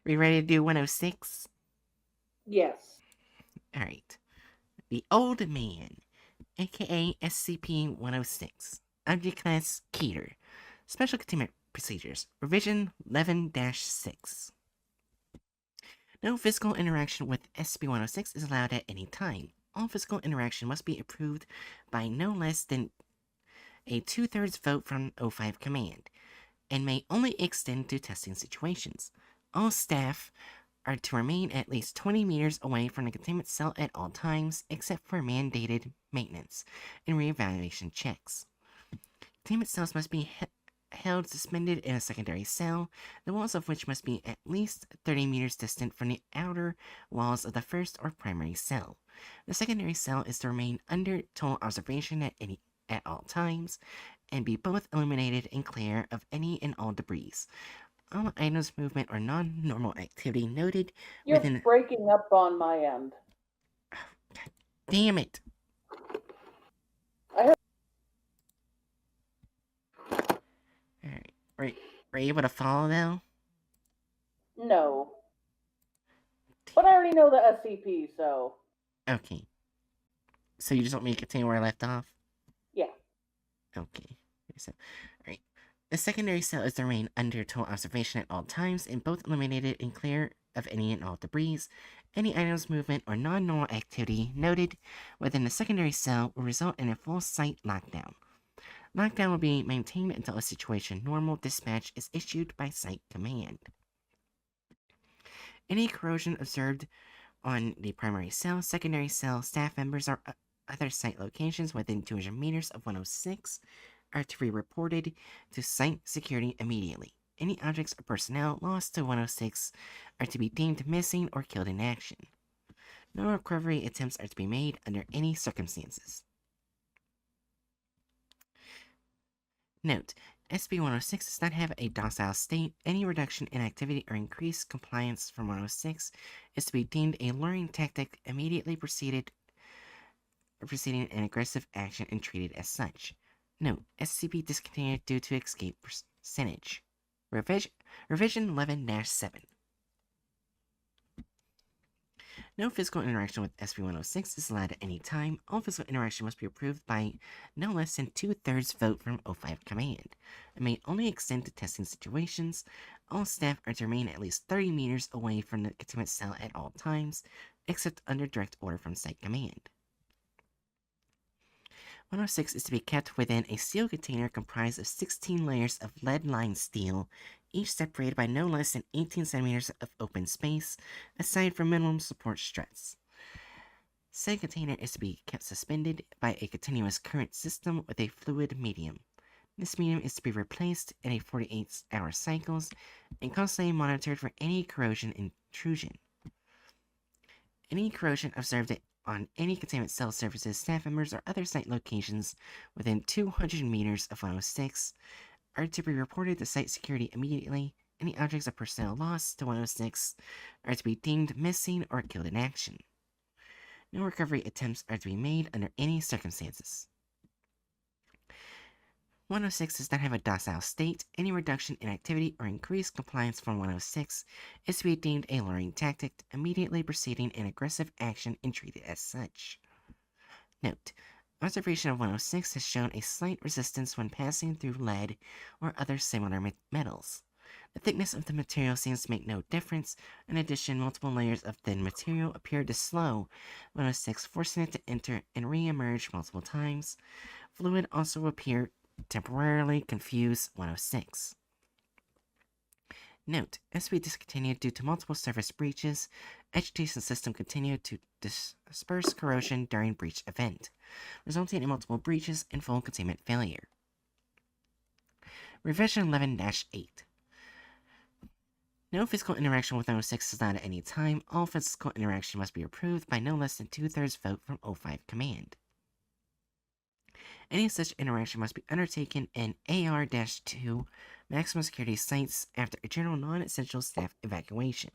We ready to do 106? Yes. Alright. The Old Man, aka SCP-106. Object Class Keter. Special Containment Procedures. Revision 11-6. No physical interaction with SCP-106 is allowed at any time. All physical interaction must be approved by no less than a 2/3 vote from O5 Command, and may only extend to testing situations. All staff are to remain at least 20 meters away from the containment cell at all times, except for mandated maintenance and reevaluation checks. Containment cells must be held suspended in a secondary cell, the walls of which must be at least 30 meters distant from the outer walls of the first or primary cell. The secondary cell is to remain under total observation at all times, and be both illuminated and clear of any and all debris. All items, movement, or non-normal activity noted You're within... breaking up on my end. God damn it! I heard... Alright, were you able to follow though? No. But I already know the SCP, so... Okay. So you just want me to continue where I left off? Yeah. Okay. So, alright. The secondary cell is to remain under total observation at all times, and both eliminated and clear of any and all debris. Any items, movement, or non-normal activity noted within the secondary cell will result in a full site lockdown. Lockdown will be maintained until a situation normal dispatch is issued by Site Command. Any corrosion observed on the primary cell, secondary cell, staff members, or other site locations within 200 meters of 106 are to be reported to site security immediately. Any objects or personnel lost to 106 are to be deemed missing or killed in action. No recovery attempts are to be made under any circumstances. Note: SCP-106 does not have a docile state. Any reduction in activity or increased compliance from 106 is to be deemed a luring tactic, immediately preceding an aggressive action and treated as such. Note: SCP discontinued due to escape percentage. Revision 11-7. No physical interaction with SCP-106 is allowed at any time. All physical interaction must be approved by no less than 2/3 vote from O5 Command. It may only extend to testing situations. All staff are to remain at least 30 meters away from the containment cell at all times, except under direct order from Site Command. 106 is to be kept within a sealed container comprised of 16 layers of lead-lined steel, each separated by no less than 18 centimeters of open space, aside from minimum support struts. Said container is to be kept suspended by a continuous current system with a fluid medium. This medium is to be replaced in a 48-hour cycles and constantly monitored for any corrosion intrusion. Any corrosion observed on any containment cell surfaces, staff members, or other site locations within 200 meters of 106 are to be reported to site security immediately. Any objects or personnel lost to 106 are to be deemed missing or killed in action. No recovery attempts are to be made under any circumstances. 106 does not have a docile state. Any reduction in activity or increased compliance from 106 is to be deemed a luring tactic, immediately preceding an aggressive action and treated as such. Note: observation of 106 has shown a slight resistance when passing through lead or other similar metals. The thickness of the material seems to make no difference. In addition, multiple layers of thin material appear to slow 106, forcing it to enter and re-emerge multiple times. Fluid also appear temporarily confuse 106. Note: SCP discontinued due to multiple surface breaches. Agitation system continued to disperse corrosion during breach event, resulting in multiple breaches and full containment failure. Revision 11-8. No physical interaction with 106 is allowed at any time. All physical interaction must be approved by no less than 2/3 vote from O5 Command. Any such interaction must be undertaken in AR-2 maximum security sites after a general non-essential staff evacuation.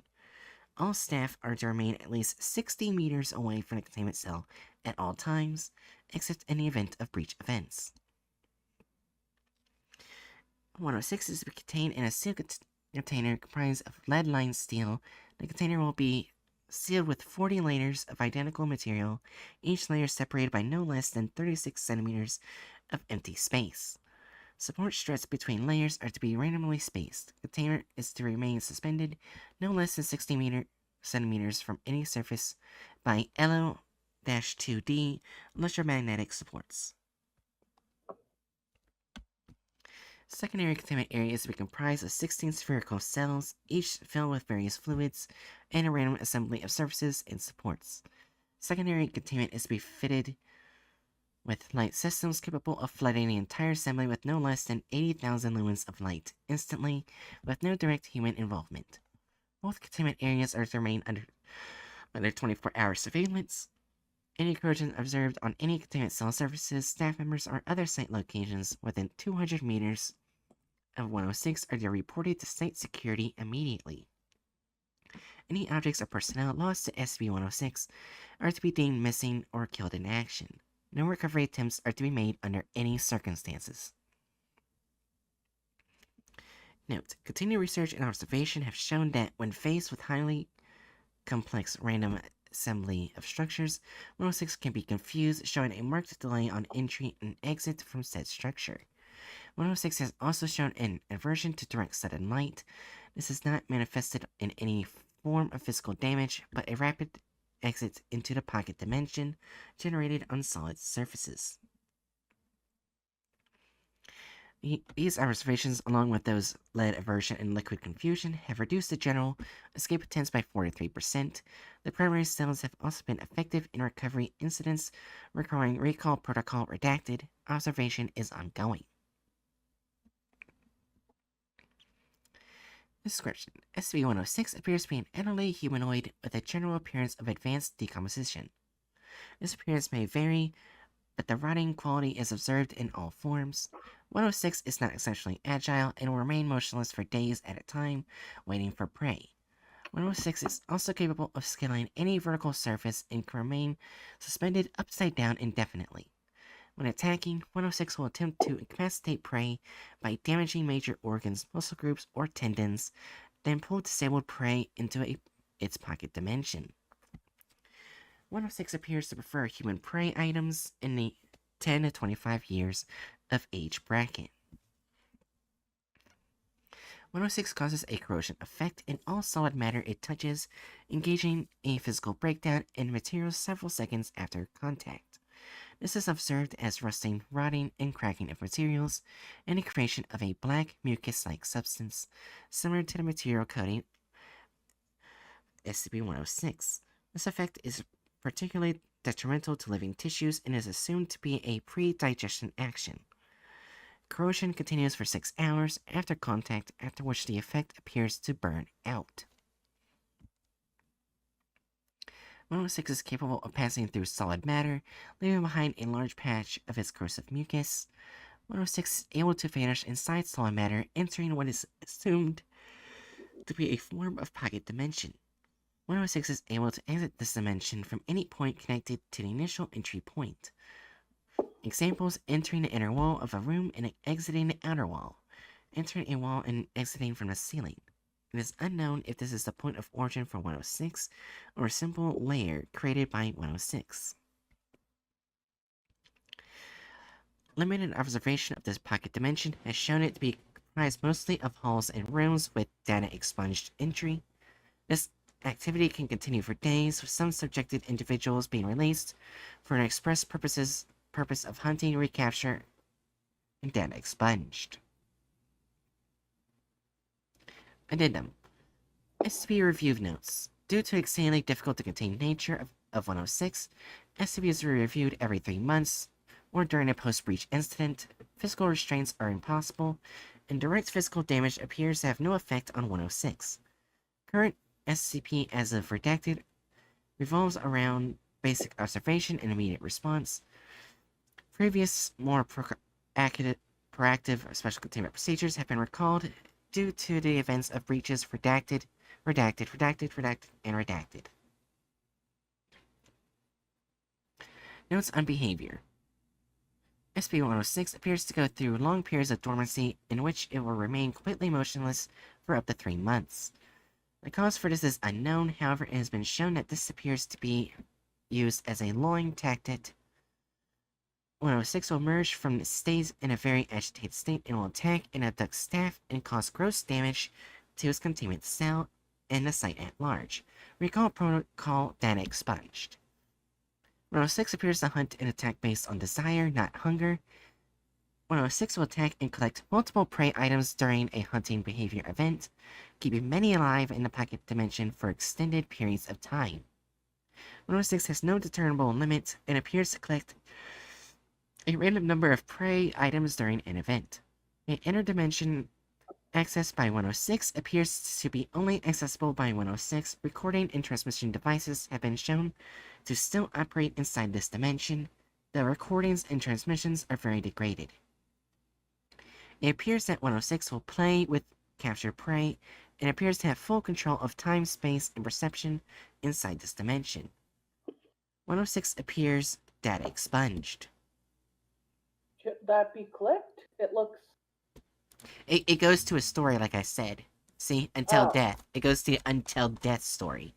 All staff are to remain at least 60 meters away from the containment cell at all times, except in the event of breach events. 106 is to be contained in a sealed container comprised of lead-lined steel. The container will be sealed with 40 layers of identical material, each layer separated by no less than 36 centimeters of empty space. Support struts between layers are to be randomly spaced. The container is to remain suspended no less than 60 centimeters from any surface by LO-2D electromagnetic supports. Secondary containment area is to be comprised of 16 spherical cells, each filled with various fluids, and a random assembly of surfaces and supports. Secondary containment is to be fitted with light systems capable of flooding the entire assembly with no less than 80,000 lumens of light instantly, with no direct human involvement. Both containment areas are to remain under 24-hour surveillance. Any corrosion observed on any containment cell surfaces, staff members, or other site locations within 200 meters of 106 are to be reported to site security immediately. Any objects or personnel lost to SCP-106 are to be deemed missing or killed in action. No recovery attempts are to be made under any circumstances. Note: continued research and observation have shown that when faced with highly complex random assembly of structures, 106 can be confused, showing a marked delay on entry and exit from said structure. 106 has also shown an aversion to direct sudden light. This is not manifested in any form of physical damage, but a rapid exit into the pocket dimension generated on solid surfaces. These observations, along with those lead aversion and liquid confusion, have reduced the general escape attempts by 43%. The primary cells have also been effective in recovery incidents requiring recall protocol redacted. Observation is ongoing. Description: SCP-106 appears to be an elderly humanoid with a general appearance of advanced decomposition. This appearance may vary, but the rotting quality is observed in all forms. 106 is not exceptionally agile and will remain motionless for days at a time, waiting for prey. 106 is also capable of scaling any vertical surface and can remain suspended upside down indefinitely. When attacking, 106 will attempt to incapacitate prey by damaging major organs, muscle groups, or tendons, then pull disabled prey into its pocket dimension. 106 appears to prefer human prey items in the 10 to 25 years of age bracket. 106 causes a corrosion effect in all solid matter it touches, engaging a physical breakdown in materials several seconds after contact. This is observed as rusting, rotting, and cracking of materials, and the creation of a black mucus-like substance, similar to the material coating SCP-106. This effect is particularly detrimental to living tissues and is assumed to be a pre-digestion action. Corrosion continues for 6 hours after contact, after which the effect appears to burn out. 106 is capable of passing through solid matter, leaving behind a large patch of its corrosive mucus. 106 is able to vanish inside solid matter, entering what is assumed to be a form of pocket dimension. 106 is able to exit this dimension from any point connected to the initial entry point. Examples: entering the inner wall of a room and exiting the outer wall, entering a wall and exiting from the ceiling. It is unknown if this is the point of origin for 106 or a simple layer created by 106. Limited observation of this pocket dimension has shown it to be comprised mostly of halls and rooms with data expunged entry. This activity can continue for days, with some subjected individuals being released for an express purpose of hunting, recapture, and data expunged. Addendum: SCP Review Notes. Due to exceedingly difficult to contain nature of 106, SCP is reviewed every 3 months, or during a post-breach incident. Physical restraints are impossible, and direct physical damage appears to have no effect on 106. Current SCP as of redacted revolves around basic observation and immediate response. Previous, more proactive special containment procedures have been recalled due to the events of breaches redacted, and redacted. Notes on behavior. SCP-106 appears to go through long periods of dormancy in which it will remain completely motionless for up to 3 months. The cause for this is unknown, however, it has been shown that this appears to be used as a luring tactic. 106 will emerge from the stays in a very agitated state and will attack and abduct staff and cause gross damage to its containment cell and the site at large. Recall protocol data expunged. 106 appears to hunt and attack based on desire, not hunger. 106 will attack and collect multiple prey items during a hunting behavior event, keeping many alive in the pocket dimension for extended periods of time. 106 has no determinable limit and appears to collect a random number of prey items during an event. An interdimension accessed by 106 appears to be only accessible by 106. Recording and transmission devices have been shown to still operate inside this dimension. The recordings and transmissions are very degraded. It appears that 106 will play with captured prey and appears to have full control of time, space, and perception inside this dimension. 106 appears data expunged. Should that be clicked? It looks... It goes to a story, like I said. See? Until Oh. death. It goes to the until death story.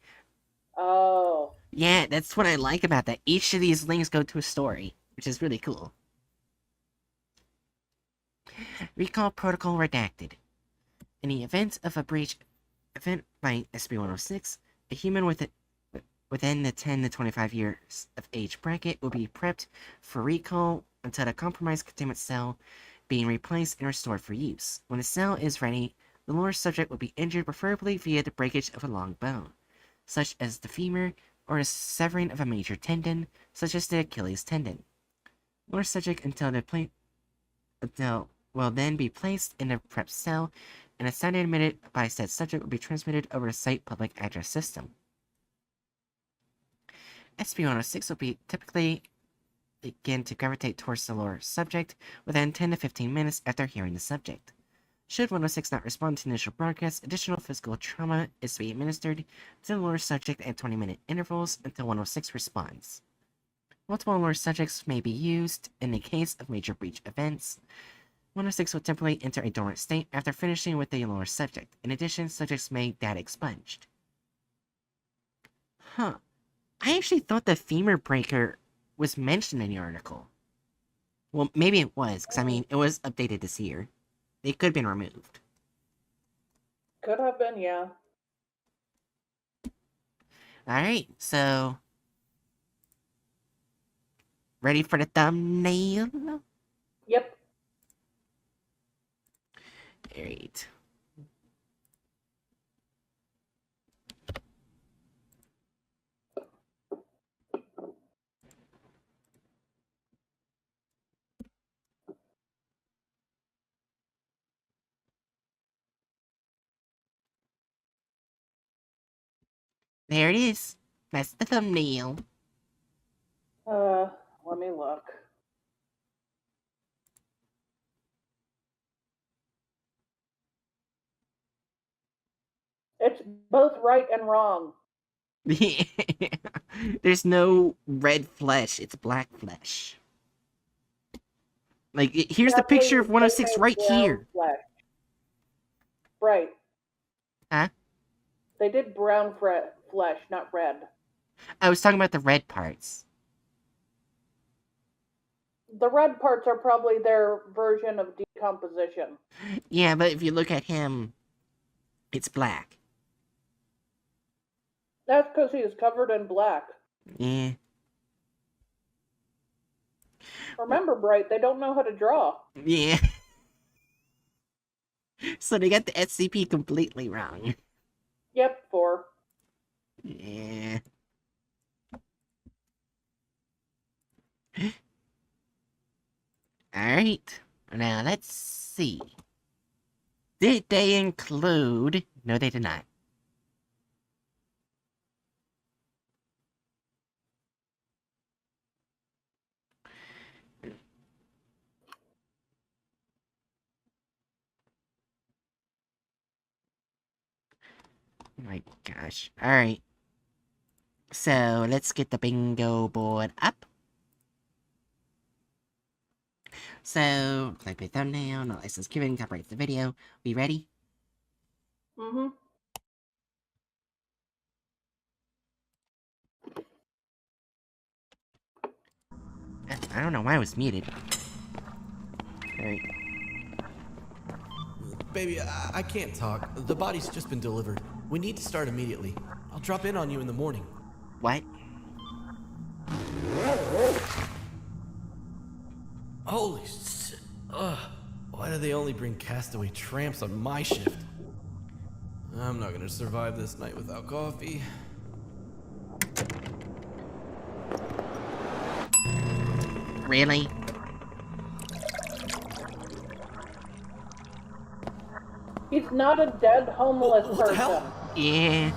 Oh. Yeah, that's what I like about that. Each of these links go to a story, which is really cool. Recall protocol redacted. In the event of a breach event by SCP-106, a human within the 10 to 25 years of age bracket will be prepped for recall until the compromised containment cell being replaced and restored for use. When the cell is ready, the lower subject will be injured, preferably via the breakage of a long bone, such as the femur, or a severing of a major tendon, such as the Achilles tendon. Lower subject will then be placed in a prep cell, and a sound emitted by said subject will be transmitted over the site public address system. SCP-106 will be typically begin to gravitate towards the lower subject within 10 to 15 minutes after hearing the subject. Should 106 not respond to initial broadcast, additional physical trauma is to be administered to the lower subject at 20-minute intervals until 106 responds. Multiple lower subjects may be used in the case of major breach events. 106 will temporarily enter a dormant state after finishing with the lower subject. In addition, subjects may data expunged. Huh. I actually thought the femur breaker was mentioned in the article. Well, maybe it was, because I mean, it was updated this year. It could have been removed. Could have been, yeah. Alright, so... ready for the thumbnail? Yep. Alright. There it is. That's the thumbnail. Let me look. It's both right and wrong. There's no red flesh, it's black flesh. Like, here's the picture of 106 right here. Flesh. Right. Huh? They did brown flesh, not red. I was talking about the red parts. The red parts are probably their version of decomposition. Yeah, but if you look at him, it's black. That's because he is covered in black. Yeah. Remember, Bright, they don't know how to draw. Yeah. So they got the SCP completely wrong. Yep, 4. Yeah. Alright. Now, let's see. Did they include... No, they did not. Oh my gosh. Alright. So, let's get the bingo board up. So, click the thumbnail, no license given, copyright the video. We ready? Mm-hmm. I don't know why I was muted. Alright. Baby, I can't talk. The body's just been delivered. We need to start immediately. I'll drop in on you in the morning. What? Holy shit. Ugh. Why do they only bring castaway tramps on my shift? I'm not gonna survive this night without coffee. Really? He's not a dead, homeless What the person. hell? Yeah.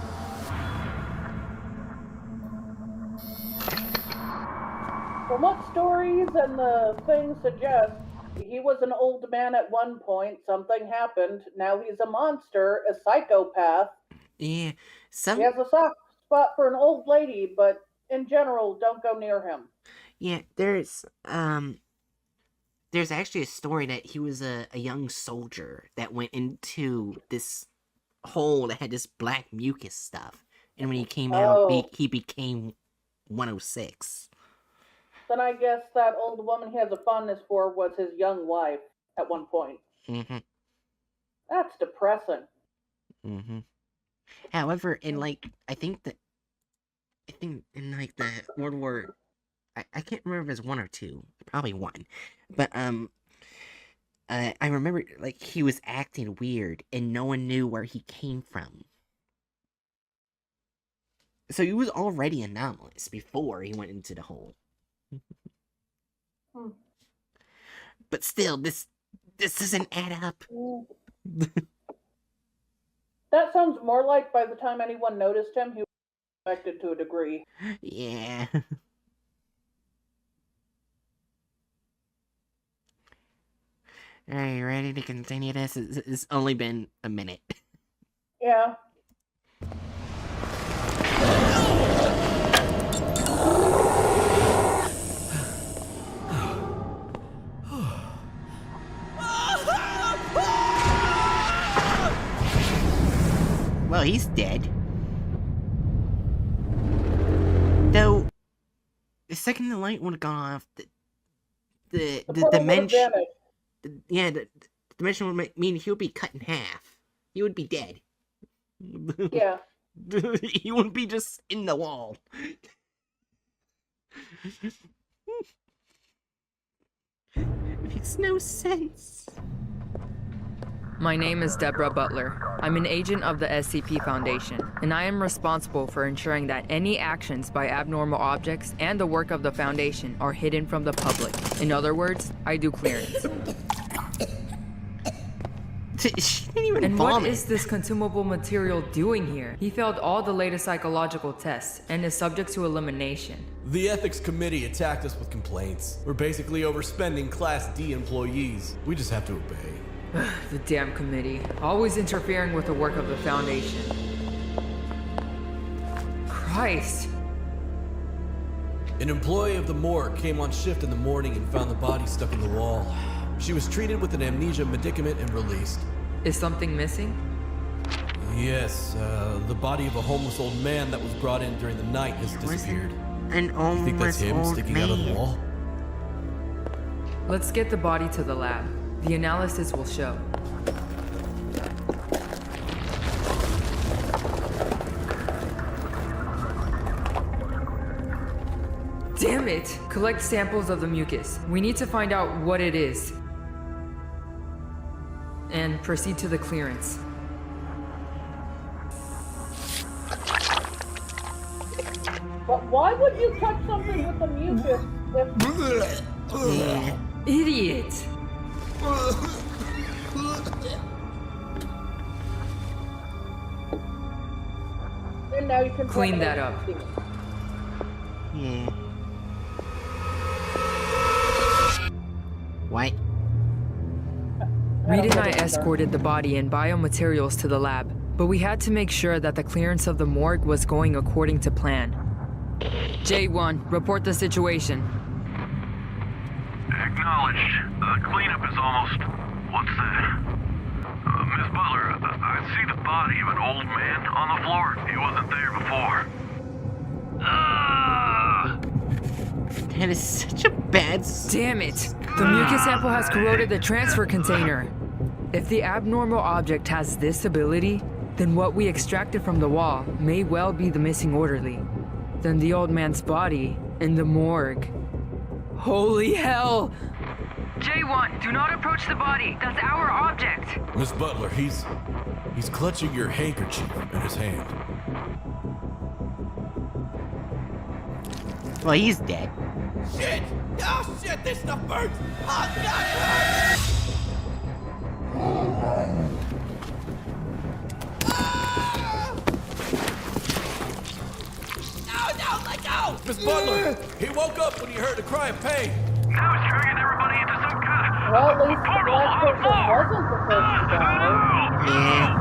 From what stories and the things suggest, he was an old man at one point, something happened, now he's a monster, a psychopath. Yeah. He has a soft spot for an old lady, but in general, don't go near him. Yeah, there's actually a story that he was a young soldier that went into this hole that had this black mucus stuff. And when he came out, he became 106. Then I guess that old woman he has a fondness for was his young wife at one point. Mm-hmm. That's depressing. Mm-hmm. However, in I think in like the World War, I can't remember if it was 1 or 2, probably 1, but I remember like he was acting weird and no one knew where he came from. So he was already anomalous before he went into the hole. But still, this doesn't add up. That sounds more like by the time anyone noticed him, he was affected to a degree. Yeah. Alright, you ready to continue this? It's only been a minute. Yeah. Well, he's dead. Though, the second the light would have gone off, the dimension... the dimension would mean he would be cut in half. He would be dead. Yeah. He wouldn't be just in the wall. Makes no sense. My name is Deborah Butler. I'm an agent of the SCP Foundation, and I am responsible for ensuring that any actions by abnormal objects and the work of the Foundation are hidden from the public. In other words, I do clearance. She didn't even And vomit. what is this consumable material doing here? He failed all the latest psychological tests and is subject to elimination. The ethics committee attacked us with complaints. We're basically overspending Class D employees. We just have to obey. The damn committee, always interfering with the work of the Foundation. Christ. An employee of the morgue came on shift in the morning and found the body stuck in the wall. She was treated with an amnesia medicament and released. Is something missing? Yes, the body of a homeless old man that was brought in during the night has disappeared. An You think that's homeless him old sticking man. out of the wall? Let's get the body to the lab. The analysis will show. Damn it! Collect samples of the mucus. We need to find out what it is. And proceed to the clearance. But why would you touch something with the mucus if... Idiot! And now you can Clean that up. Yeah. What? Reed and I escorted the body and biomaterials to the lab, but we had to make sure that the clearance of the morgue was going according to plan. J1, report the situation. Acknowledged. The cleanup is almost... What's that? Miss Butler, I can see the body of an old man on the floor. He wasn't there before. That is such a bad. Damn it! The mucus sample has corroded the transfer container. If the abnormal object has this ability, then what we extracted from the wall may well be the missing orderly. Then the old man's body in the morgue. Holy hell! J1, do not approach the body. That's our object. Miss Butler, he's clutching your handkerchief in his hand. Well, he's dead. Shit! Oh shit, this stuff burns! Oh god! No, let go! Miss Butler, he woke up when he heard a cry of pain. Now he's dragging everybody into some kind of Well, at least the portal black on the person floor. wasn't the first to die. Yeah.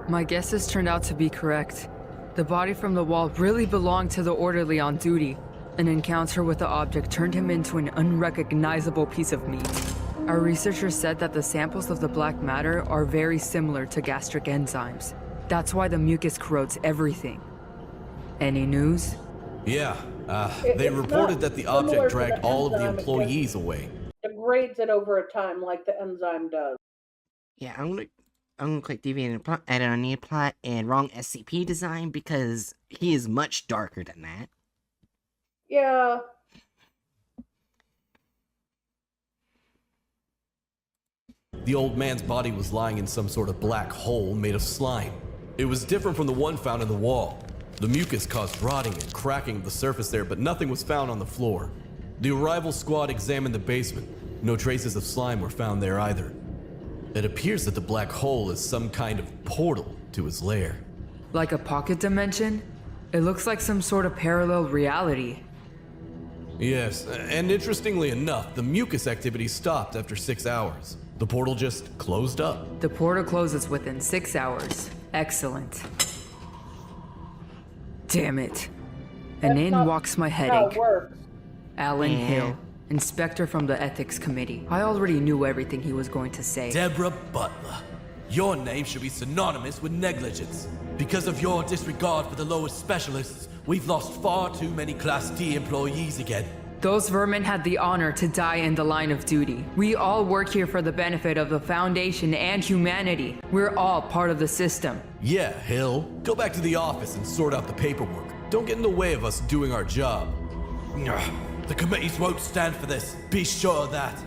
No! My guesses turned out to be correct. The body from the wall really belonged to the orderly on duty. An encounter with the object turned him into an unrecognizable piece of meat. Our researchers said that the samples of the black matter are very similar to gastric enzymes. That's why the mucus corrodes everything. Any news? Yeah, they It's reported not that the similar object to dragged the all of the enzyme, it employees away. Degrades it over a time like the enzyme does. Yeah, I'm gonna click deviated plot, edit on need plot, and wrong SCP design because he is much darker than that. Yeah. The old man's body was lying in some sort of black hole made of slime. It was different from the one found in the wall. The mucus caused rotting and cracking of the surface there, but nothing was found on the floor. The arrival squad examined the basement. No traces of slime were found there either. It appears that the black hole is some kind of portal to his lair. Like a pocket dimension? It looks like some sort of parallel reality. Yes, and interestingly enough, the mucus activity stopped after 6 hours. The portal just closed up. The portal closes within 6 hours. Excellent. Damn it. And That's in not walks my How it headache. works. Alan Yeah. Hill, inspector from the ethics committee. I already knew everything he was going to say. Deborah Butler. Your name should be synonymous with negligence. Because of your disregard for the lowest specialists, we've lost far too many Class D employees again. Those vermin had the honor to die in the line of duty. We all work here for the benefit of the Foundation and humanity. We're all part of the system. Yeah, Hill. Go back to the office and sort out the paperwork. Don't get in the way of us doing our job. Ugh, the committees won't stand for this. Be sure of that.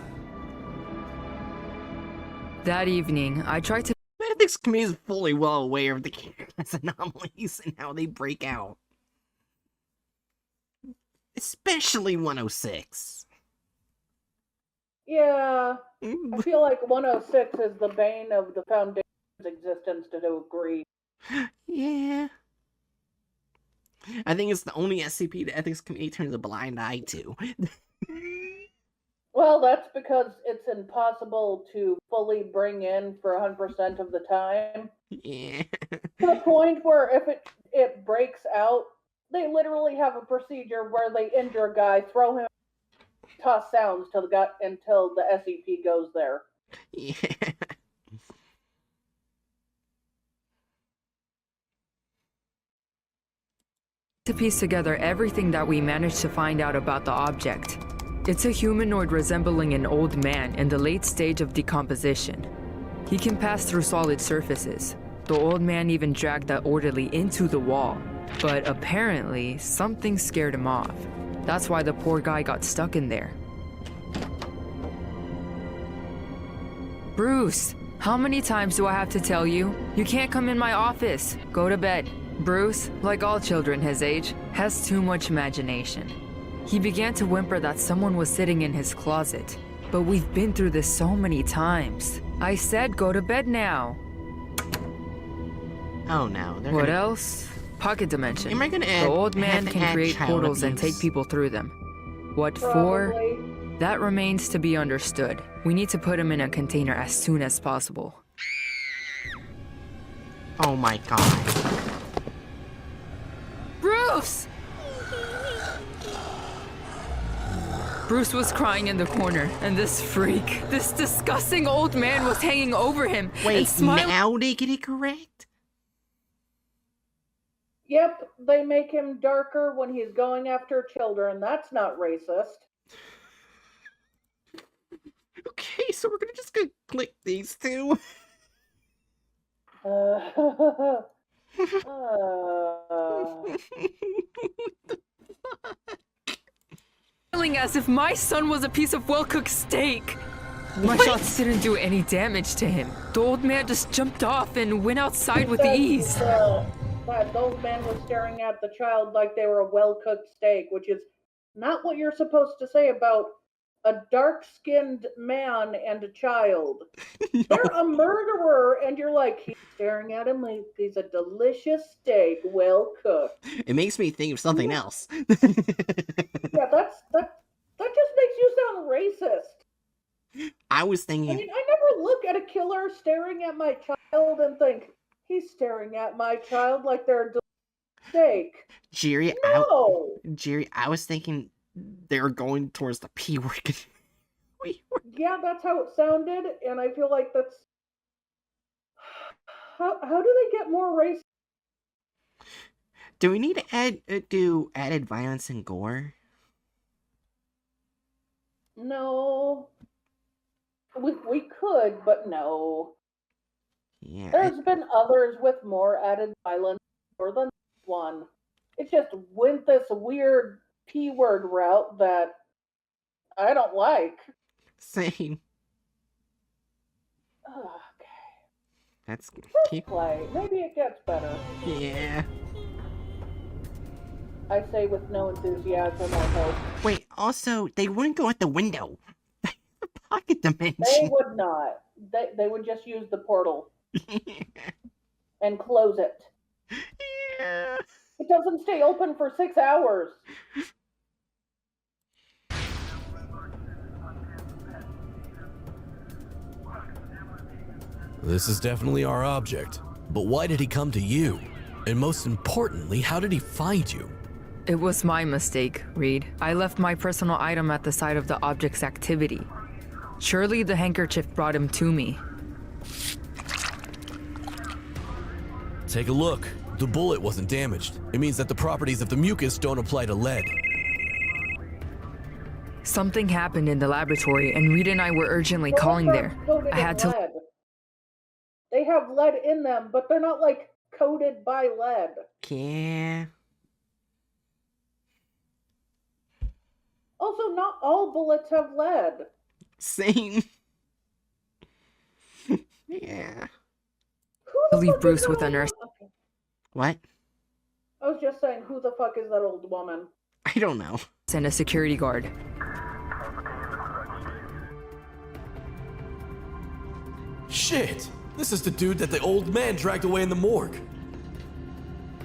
That evening, I tried to The ethics committee is fully well aware of the careless anomalies and how they break out. Especially 106. Yeah. I feel like 106 is the bane of the Foundation's existence to a degree. Yeah. I think it's the only SCP the ethics committee turns a blind eye to. Well, that's because it's impossible to fully bring in for 100% of the time. Yeah. To the point where if it breaks out, they literally have a procedure where they injure a guy, throw him, toss sounds till until the SCP goes there. Yeah. piece together everything that we managed to find out about the object. It's a humanoid resembling an old man in the late stage of decomposition. He can pass through solid surfaces. The old man even dragged that orderly into the wall. But apparently, something scared him off. That's why the poor guy got stuck in there. Bruce, how many times do I have to tell you? You can't come in my office. Go to bed. Bruce, like all children his age, has too much imagination. He began to whimper that someone was sitting in his closet. But we've been through this so many times. I said go to bed now. Oh no. What else? Pocket dimension. Am I gonna The add- old man have to can add create child portals and abuse? take people through them. What for? Probably. That remains to be understood. We need to put him in a container as soon as possible. Oh my god. Bruce! Bruce was crying in the corner, and this freak, this disgusting old man was hanging over him and Wait, smiling. now they get it correct? Yep, they make him darker when he's going after children. That's not racist. Okay, so we're gonna just go click these two. As if my son was a piece of well-cooked steak. My shots didn't do any damage to him. The old man just jumped off and went outside with ease. That old man was staring at the child like they were a well-cooked steak, which is not what you're supposed to say about a dark-skinned man and a child. They're a murderer, and you're like, he's staring at him like he's a delicious steak, well-cooked. It makes me think of something else. Yeah, that just makes you sound racist. I was I thinking, mean, I never look at a killer staring at my child and think, he's staring at my child like they're a steak. Jerry, No! I was thinking they were going towards the P word. Yeah, that's how it sounded, and I feel like that's... How do they get more racist? Do we need to do added violence and gore? No. We could, but no. Yeah. There's been others with more added violence more than this one. It just went this weird P-word route that I don't like. Same. Okay. That's Let's play. Maybe it gets better. yeah. I say with no enthusiasm or hope. Wait, also, they wouldn't go out the window. The pocket They dimension. would not. They would just use the portal and close it. Yeah. It doesn't stay open for 6 hours. This is definitely our object. But why did he come to you? And most importantly, how did he find you? It was my mistake, Reed. I left my personal item at the site of the object's activity. Surely the handkerchief brought him to me. Take a look. The bullet wasn't damaged. It means that the properties of the mucus don't apply to lead. Something happened in the laboratory, and Reed and I were urgently calling there. I had to... Lead. They have lead in them, but they're not, like, coated by lead. Yeah. Also, not all bullets have lead. Same. Yeah. Who the leave fuck Bruce is with that a nurse. old- Okay. What? I was just saying, who the fuck is that old woman? I don't know. and a security guard. Shit! This is the dude that the old man dragged away in the morgue.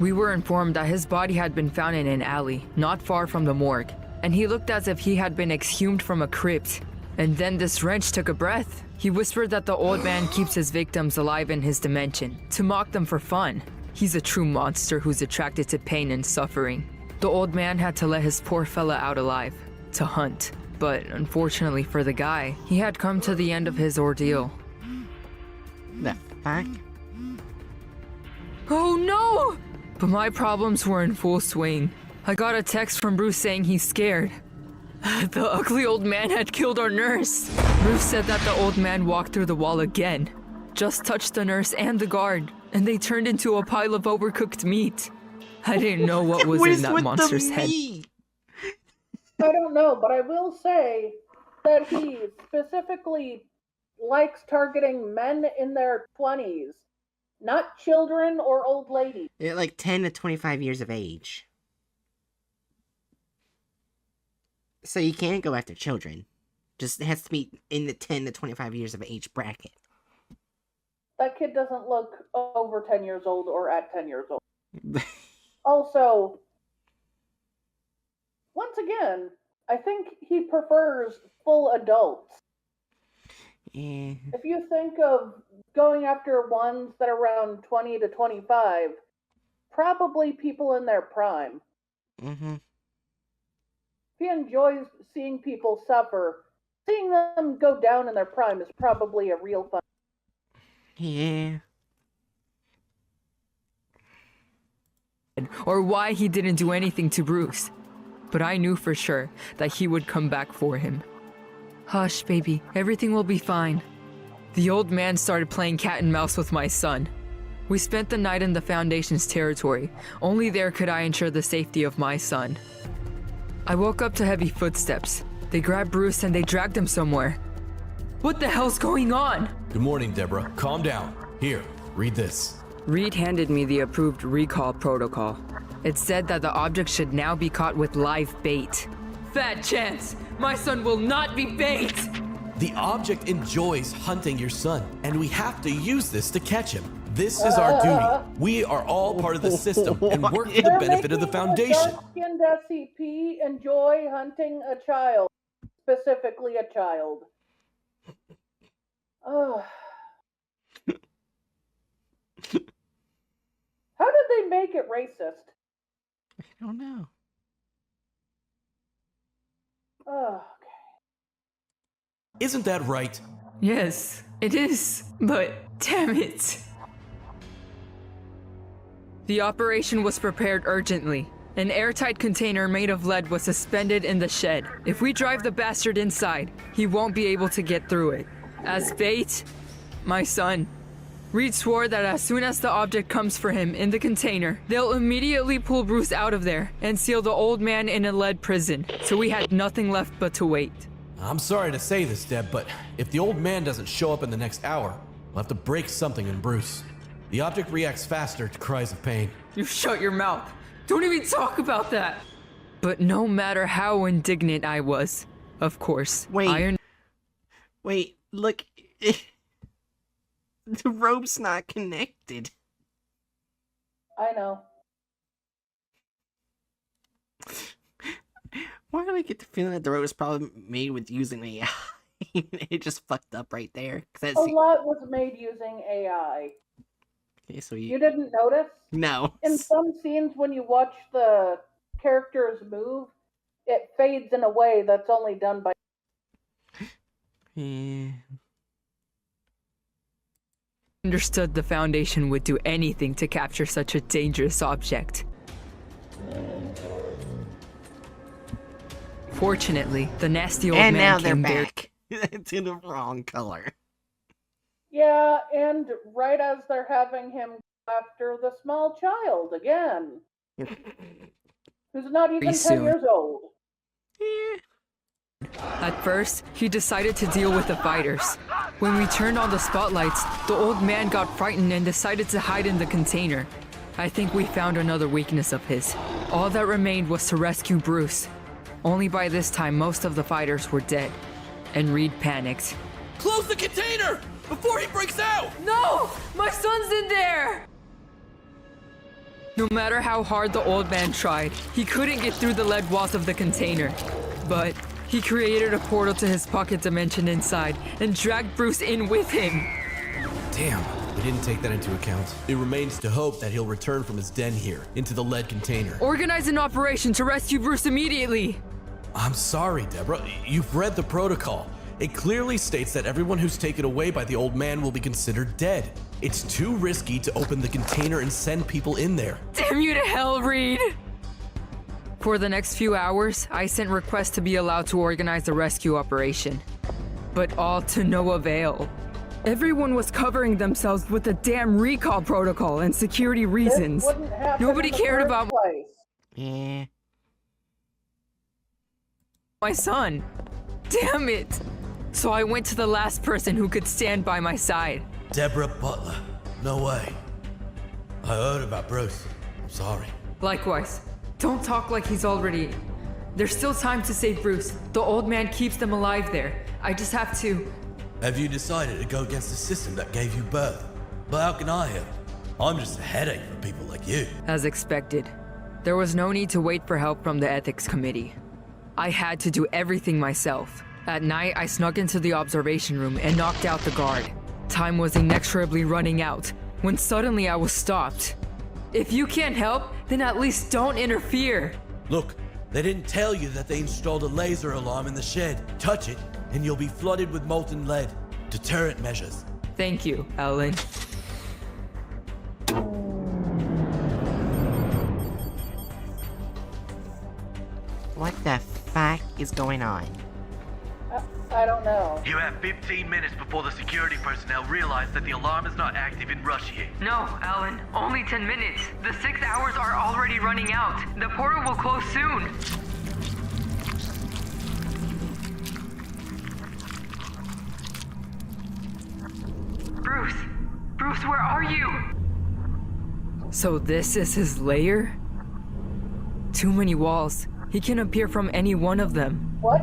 We were informed that his body had been found in an alley, not far from the morgue, and he looked as if he had been exhumed from a crypt. And then this wrench took a breath. He whispered that the old man keeps his victims alive in his dimension, to mock them for fun. He's a true monster who's attracted to pain and suffering. The old man had to let his poor fella out alive, to hunt. But unfortunately for the guy, he had come to the end of his ordeal. The fuck? Oh no! But my problems were in full swing. I got a text from Bruce saying he's scared. The ugly old man had killed our nurse. Bruce said that the old man walked through the wall again, just touched the nurse and the guard, and they turned into a pile of overcooked meat. I didn't know what was in that monster's head. I don't know, but I will say that he specifically likes targeting men in their 20s, not children or old ladies. Yeah, like 10 to 25 years of age. So you can't go after children. Just it has to be in the 10 to 25 years of age bracket. That kid doesn't look over 10 years old or at 10 years old. Also, once again, I think he prefers full adults. Yeah. If you think of going after ones that are around 20 to 25, probably people in their prime. Mm-hmm. he enjoys seeing people suffer, seeing them go down in their prime is probably a real fun. Yeah. Or why he didn't do anything to Bruce. But I knew for sure that he would come back for him. Hush, baby. Everything will be fine. The old man started playing cat and mouse with my son. We spent the night in the Foundation's territory. Only there could I ensure the safety of my son. I woke up to heavy footsteps. They grabbed Bruce and they dragged him somewhere. What the hell's going on? Good morning, Deborah. Calm down. Here, read this. Reed handed me the approved recall protocol. It said that the object should now be caught with live bait. Fat chance! My son will not be bait! The object enjoys hunting your son, and we have to use this to catch him. This is our duty. We are all part of the system and work for the benefit of the Foundation. A dark-skinned SCP enjoy hunting a child, specifically a child. Oh. How did they make it racist? I don't know. Oh. Isn't that right? Yes, it is, but damn it. The operation was prepared urgently. An airtight container made of lead was suspended in the shed. If we drive the bastard inside, he won't be able to get through it. As bait, my son. Reed swore that as soon as the object comes for him in the container, they'll immediately pull Bruce out of there and seal the old man in a lead prison, so we had nothing left but to wait. I'm sorry to say this, Deb, but if the old man doesn't show up in the next hour, we'll have to break something in Bruce. The object reacts faster to cries of pain. You shut your mouth. Don't even talk about that. But no matter how indignant I was, of course, Wait, look. The rope's not connected. I know. Why do I get the feeling that the rope is probably made with using AI? It just fucked up right there. A lot was made using AI. Okay, so You didn't notice? No. In some scenes, when you watch the characters move, it fades in a way that's only done by. Yeah. Understood the Foundation would do anything to capture such a dangerous object. Fortunately, the nasty old And man now they're came there. back. It's in the wrong color. Yeah, and right as they're having him go after the small child again, who's not even 10 soon. years old. Yeah. At first, he decided to deal with the fighters. When we turned on the spotlights, the old man got frightened and decided to hide in the container. I think we found another weakness of his. All that remained was to rescue Bruce. Only by this time, most of the fighters were dead. And Reed panicked. Close the container before he breaks out! No! My son's in there! No matter how hard the old man tried, he couldn't get through the lead walls of the container. But he created a portal to his pocket dimension inside and dragged Bruce in with him. Damn, we didn't take that into account. It remains to hope that he'll return from his den here, into the lead container. Organize an operation to rescue Bruce immediately. I'm sorry, Deborah. You've read the protocol. It clearly states that everyone who's taken away by the old man will be considered dead. It's too risky to open the container and send people in there. Damn you to hell, Reed! For the next few hours, I sent requests to be allowed to organize the rescue operation. But all to no avail. Everyone was covering themselves with the damn recall protocol and security reasons. This wouldn't happen Nobody in the cared first about place. Yeah. my son. Damn it! So I went to the last person who could stand by my side. Deborah Butler. No way. I heard about Bruce. I'm sorry. Likewise. Don't talk like he's already... There's still time to save Bruce. The old man keeps them alive there. I just have to... Have you decided to go against the system that gave you birth? But how can I help? I'm just a headache for people like you. As expected. There was no need to wait for help from the ethics committee. I had to do everything myself. At night, I snuck into the observation room and knocked out the guard. Time was inexorably running out, when suddenly I was stopped. If you can't help, then at least don't interfere. Look, They didn't tell you that they installed a laser alarm in the shed. Touch it, and you'll be flooded with molten lead. Deterrent measures. Thank you, Alan. What the fuck is going on? I don't know. You have 15 minutes before the security personnel realize that the alarm is not active in rush here. No, Alan, only 10 minutes. The 6 hours are already running out. The portal will close soon. Bruce, where are you? So this is his lair? Too many walls. He can appear from any one of them. What?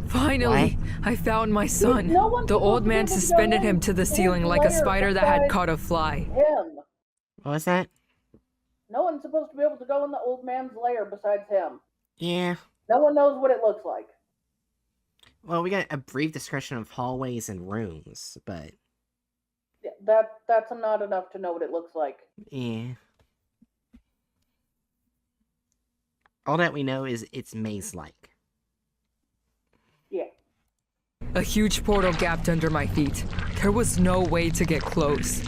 Finally, I found my son. No one's The old supposed to be man able to go suspended him in to the his ceiling like a lair spider that had besides caught a fly. Him. What was that? No one's supposed to be able to go in the old man's lair besides him. Yeah. No one knows what it looks like. Well, we got a brief description of hallways and rooms, but Yeah, that's not enough to know what it looks like. yeah. All that we know is it's maze-like. Yeah. A huge portal gapped under my feet. There was no way to get close.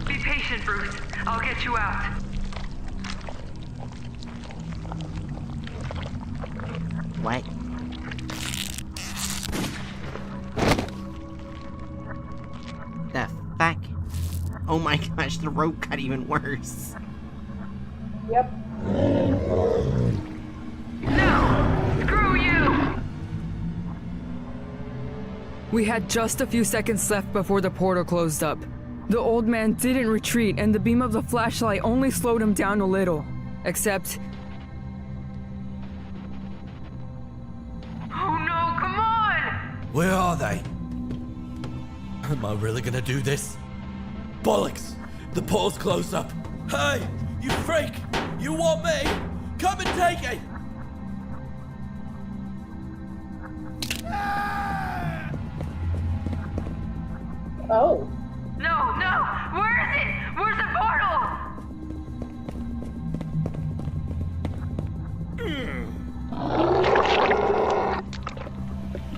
Be patient, Bruce. I'll get you out. What? The fuck? Oh my gosh, the rope got even worse. Yep. No! Screw you! We had just a few seconds left before the portal closed up. The old man didn't retreat, and the beam of the flashlight only slowed him down a little. Except... Oh no, come on! Where are they? Am I really gonna do this? Bollocks! The portal's closed up. Hey, you freak! You want me? Come and take it! Oh. No! Where is it? Where's the portal?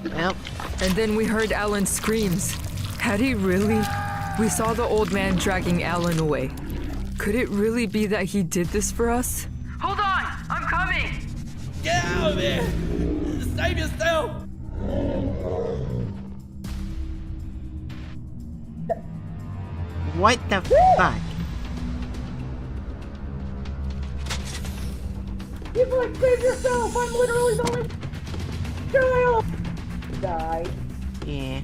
Well, And then we heard Alan's screams. Had he really? We saw the old man dragging Alan away. Could it really be that he did this for us? Hold on! I'm coming! Get out of here! Save yourself! what the fuck? He's like, save yourself! I'm literally the only child! Die. Yeah.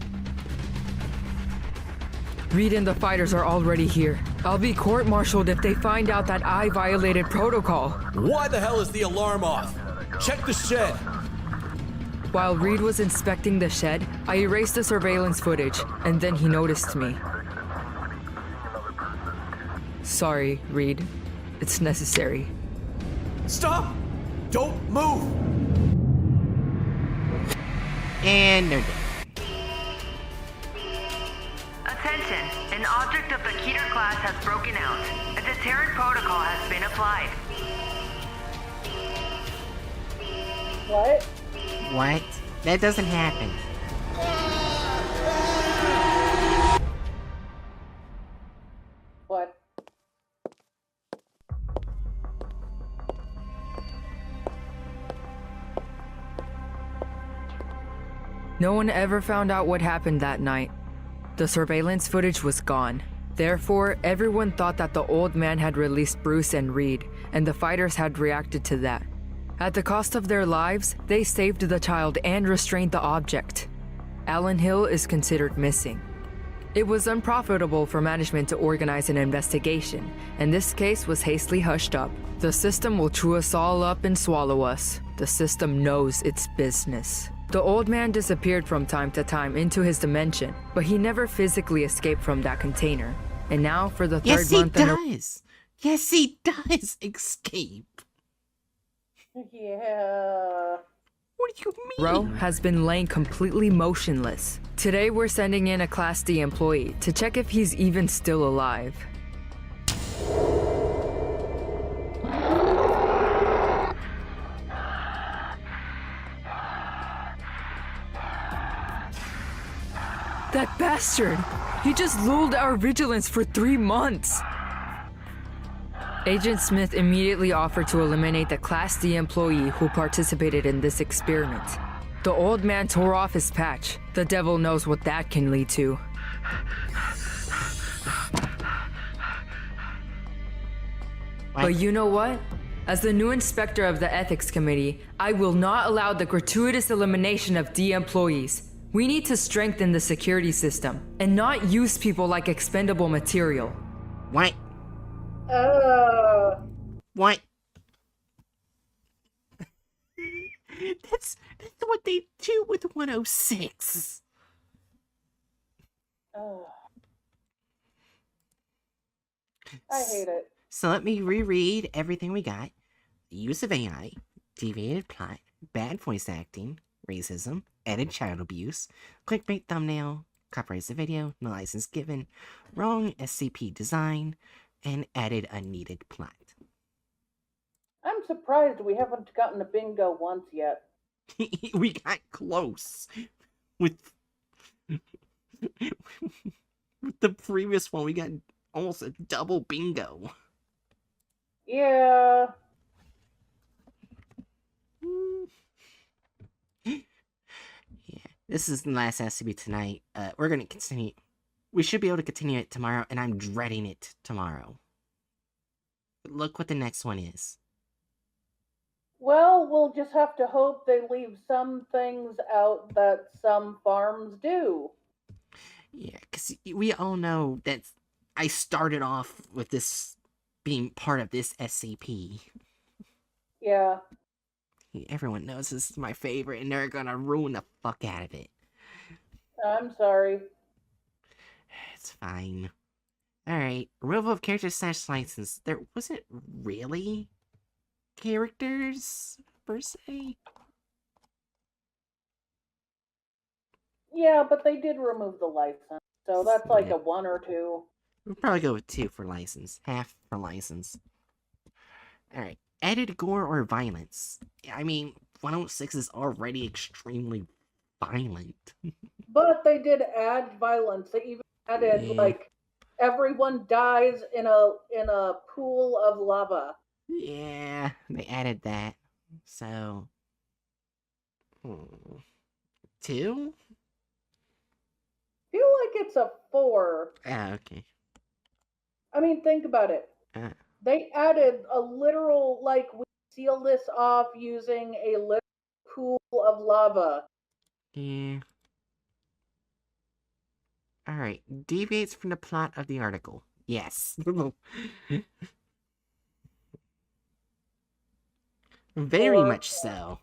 Reed and the fighters are already here. I'll be court-martialed if they find out that I violated protocol. Why the hell is the alarm off? Check the shed. While Reed was inspecting the shed, I erased the surveillance footage, and then he noticed me. Sorry, Reed. It's necessary. Stop! Don't move! And they're dead. Attention! An object of the Keter class has broken out. A deterrent protocol has been applied. What? What? That doesn't happen. What? No one ever found out what happened that night. The surveillance footage was gone. Therefore, everyone thought that the old man had released Bruce and Reed, and the fighters had reacted to that. At the cost of their lives, they saved the child and restrained the object. Alan Hill is considered missing. It was unprofitable for management to organize an investigation, and this case was hastily hushed up. The system will chew us all up and swallow us. The system knows its business. The old man disappeared from time to time into his dimension, but he never physically escaped from that container. And now, for the Yes, third he month in a does. Yes, he does escape. Yeah. What do you mean? row has been laying completely motionless. Today, we're sending in a Class D employee to check if he's even still alive. That bastard! He just lulled our vigilance for 3 months! Agent Smith immediately offered to eliminate the Class D employee who participated in this experiment. The old man tore off his patch. The devil knows what that can lead to. But you know what? As the new inspector of the Ethics Committee, I will not allow the gratuitous elimination of D employees. We need to strengthen the security system and not use people like expendable material. What? What? That's what they do with 106. I hate it. So let me reread everything we got. The use of AI, deviated plot, bad voice acting, racism, added child abuse, clickbait thumbnail, copyrights the video, no license given, wrong SCP design, and added unneeded plot. I'm surprised we haven't gotten a bingo once yet. We got close with the previous one. We got almost a double bingo. Yeah. Yeah, this is the last SCP tonight. We're gonna continue. We should be able to continue it tomorrow, and I'm dreading it tomorrow. But look what the next one is. Well, we'll just have to hope they leave some things out that some farms do. Yeah, because we all know that I started off with this being part of this SCP. Yeah. Everyone knows this is my favorite, and they're gonna ruin the fuck out of it. I'm sorry. It's fine. Alright, removal of characters / license. There wasn't really characters, per se. Yeah, but they did remove the license, so that's like Yeah. a 1 or 2. We'll probably go with 2 for license. Half for license. Alright, added gore or violence. I mean, 106 is already extremely violent. But they did add violence. They even added, Yeah. like, everyone dies in a pool of lava. Yeah, they added that. So... 2? Feel like it's a 4. Ah, okay. I mean, think about it. They added a literal, like, we seal this off using a literal pool of lava. Yeah. Alright, deviates from the plot of the article. Yes. Very Or- much so.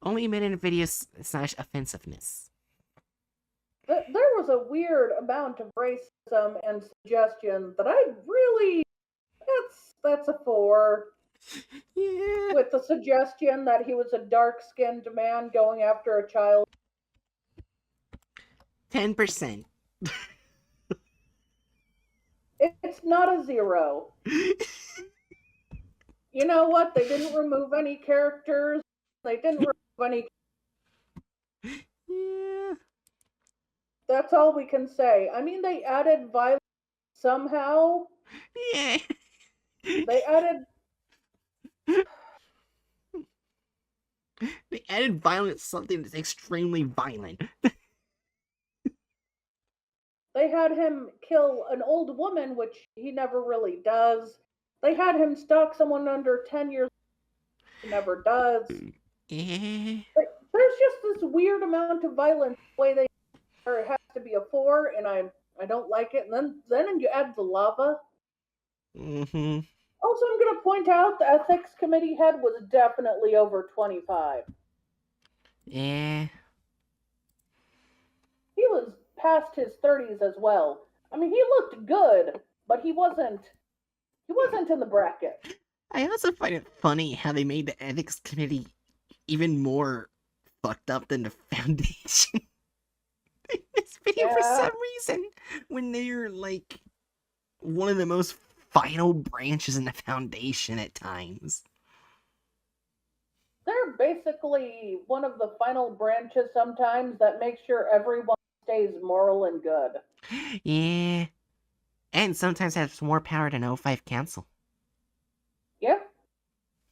Only minute videos / offensiveness. There was a weird amount of racism and suggestion that I really, that's a 4. Yeah. With the suggestion that he was a dark-skinned man going after a child. 10%. It's not a 0. You know what? They didn't remove any characters. They didn't remove any. Yeah. That's all we can say. I mean, they added violence somehow. Yeah. They added. They added violence, something that's extremely violent. They had him kill an old woman, which he never really does. They had him stalk someone under 10 years. He never does. Yeah. There's just this weird amount of violence. The way they, or it has to be a 4, and I don't like it. And then you add the lava. Mm-hmm. Also, I'm going to point out the ethics committee head was definitely over 25. Yeah. He was past his 30s as well. I mean, he looked good, but he wasn't in the bracket. I also find it funny how they made the ethics committee even more fucked up than the foundation. In this video, for some reason, when they're like one of the most vital branches in the foundation at times. They're basically one of the final branches sometimes that make sure everyone stays moral and good. Yeah. And sometimes has more power than O5 Council. Yep.